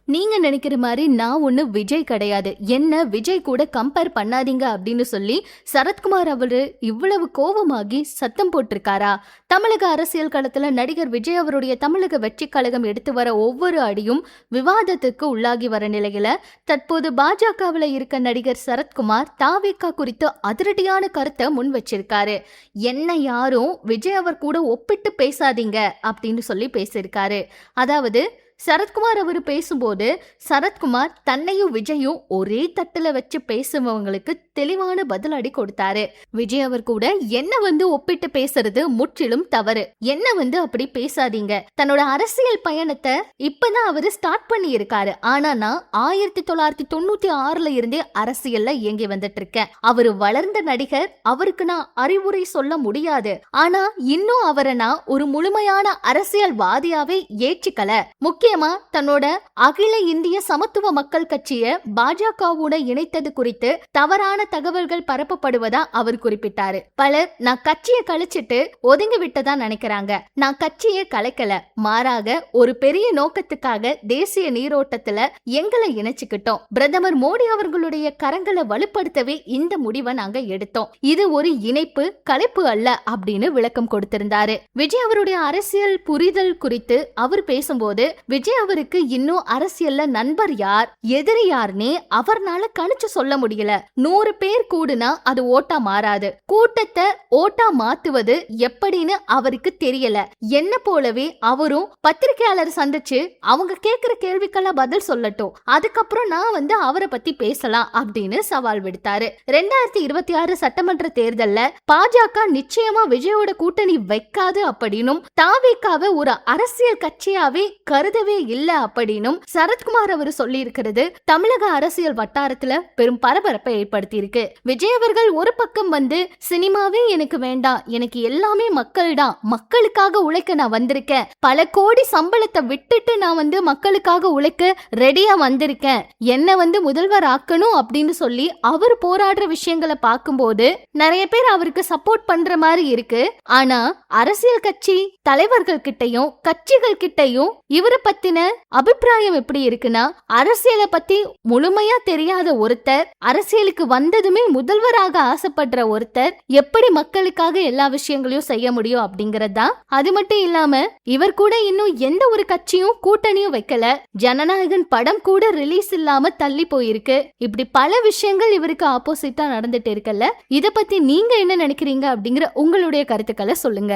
நீங்க நினைக்கிற மாதிரி நான் ஒண்ணு விஜய் கிடையாது, என்ன விஜய் கூட கம்பேர் பண்ணாதீங்க அப்படின்னு சொல்லி சரத்குமார் அவரு இவ்வளவு கோபமாகி சத்தம் போட்டிருக்காரா? தமிழக அரசியல் களத்துல நடிகர் விஜய் அவருடைய தமிழக வெற்றி கழகம் எடுத்து வர ஒவ்வொரு அடியும் விவாதத்துக்கு உள்ளாகி வர நிலையில தற்போது பாஜகவில் இருக்க நடிகர் சரத்குமார் தாவேகா குறித்து அதிரடியான கருத்தை முன் வச்சிருக்காரு. என்ன யாரும் விஜய் அவர் கூட ஒப்பிட்டு பேசாதீங்க அப்படின்னு சொல்லி பேசியிருக்காரு. அதாவது சரத்குமார் அவர் பேசும்போது சரத்குமார் தன்னையும் விஜயும் ஒரே தட்டுல வச்சு பேசுபவங்களுக்கு தெளிவான பதிலடி கொடுத்தாரு. விஜய் அவர் கூட என்ன ஒப்பிட்டு பேசுறது முற்றிலும் தவறு, என்ன அப்படி பேசாதீங்க. தன்னோட அரசியல் பயணத்தை இப்பதான் அவரு ஸ்டார்ட் பண்ணி இருக்காரு. ஆனா நான் 1996 இருந்தே அரசியல்ல இயங்கி வந்துட்டு இருக்கேன். அவரு வளர்ந்த நடிகர், அவருக்கு நான் அறிவுரை சொல்ல முடியாது. ஆனா இன்னும் அவரை நான் ஒரு முழுமையான அரசியல்வாதியாவே ஏற்றுக்கல. முக்கியமா தன்னோட அகில இந்திய சமத்துவ மக்கள் கட்சியை பாஜகவோட இணைத்தது குறித்து தவறான தகவல்கள் பரப்பப்படுவதா அவர் குறிப்பிட்டாரு. பலர் நான் கட்சியை கழிச்சிட்டு ஒதுங்கி விட்டதா நினைக்கிறாங்க. நான் கட்சியை கலைக்கல, மாறாக ஒரு பெரிய நோக்கத்துக்காக தேசிய நீரோட்டத்துல எங்களை இணைச்சுக்கிட்டோம். பிரதமர் மோடி அவர்களுடைய கரங்களை வலுப்படுத்தவே இந்த முடிவை நாங்க எடுத்தோம். இது ஒரு இணைப்பு, கலைப்பு அல்ல அப்படின்னு விளக்கம் கொடுத்திருந்தாரு. விஜய் அவருடைய அரசியல் புரிதல் குறித்து அவர் பேசும்போது விஜய் அவருக்கு இன்னும் அரசியல்ல நண்பர் யார், எதிரி யார்னே அவர்னால கணிச்சு சொல்ல முடியல. 100 பேர் கூடுனா அது ஓட்டா மாறாது, கூட்டத்தை ஓட்டா மாத்துவது எப்படின்னு அவருக்கு தெரியல. என்ன போலவே அவரும் பத்திரிகையாளர் சந்திச்சு அவங்க கேக்குற கேள்விக்கெல்லாம் பதில் சொல்லட்டும், அதுக்கப்புறம் நான் அவரை பத்தி பேசலாம் அப்படின்னு சவால் விடுத்தாரு. 2026 சட்டமன்ற தேர்தல்ல பாஜக நிச்சயமா விஜயோட கூட்டணி வைக்காது அப்படின்னும் தாவேகாவை ஒரு அரசியல் கட்சியாவே கருதவே இல்ல அப்படின்னும் சரத்குமார் அவர் சொல்லி இருக்கிறது தமிழக அரசியல் வட்டாரத்துல பெரும் பரபரப்பை ஏற்படுத்தி இருக்கு. விஜய் அவர்கள் ஒரு பக்கம் சினிமாவே எனக்கு வேண்டாம், எனக்கு எல்லாமே மக்கள் தான், மக்களுக்காக உழைக்க நான் வந்திருக்கேன், பல கோடி சம்பளத்தை விட்டுட்டு நான் மக்களுக்காக உழைக்க ரெடியா வந்திருக்கேன், என்ன முதல்வர் ஆக்கணும் அப்படின்னு சொல்லி அவர் போராடுற விஷயங்களை பார்க்கும்போது நிறைய பேர் அவருக்கு சப்போர்ட் பண்ற மாதிரி இருக்கு. ஆனா அரசியல் கட்சி தலைவர்கள் கிட்டையும் கட்சிகள் கிட்டையும் இவரை பத்தின அபிப்பிராயம் எப்படி இருக்குன்னா, அரசியலை பத்தி முழுமையா தெரியாத ஒருத்தர், அரசியலுக்கு வந்ததுமே முதல்வராக ஆசைப்படுற ஒருத்தர் எப்படி மக்களுக்காக எல்லா விஷயங்களையும் செய்ய முடியும் அப்படிங்கறதுதான். அது மட்டும் இல்லாம இவர் கூட இன்னும் எந்த ஒரு கட்சியும் கூட்டணியும் வைக்கல, ஜனநாயகன் படம் கூட ரிலீஸ் இல்லாம தள்ளி போயிருக்கு. இப்படி பல விஷயங்கள் இவருக்கு ஆப்போசிட்டா நடந்துட்டு இருக்குல்ல. இத பத்தி நீங்க என்ன நினைக்கிறீங்க அப்படிங்கிற உங்களுடைய கருத்துக்களை சொல்லுங்க.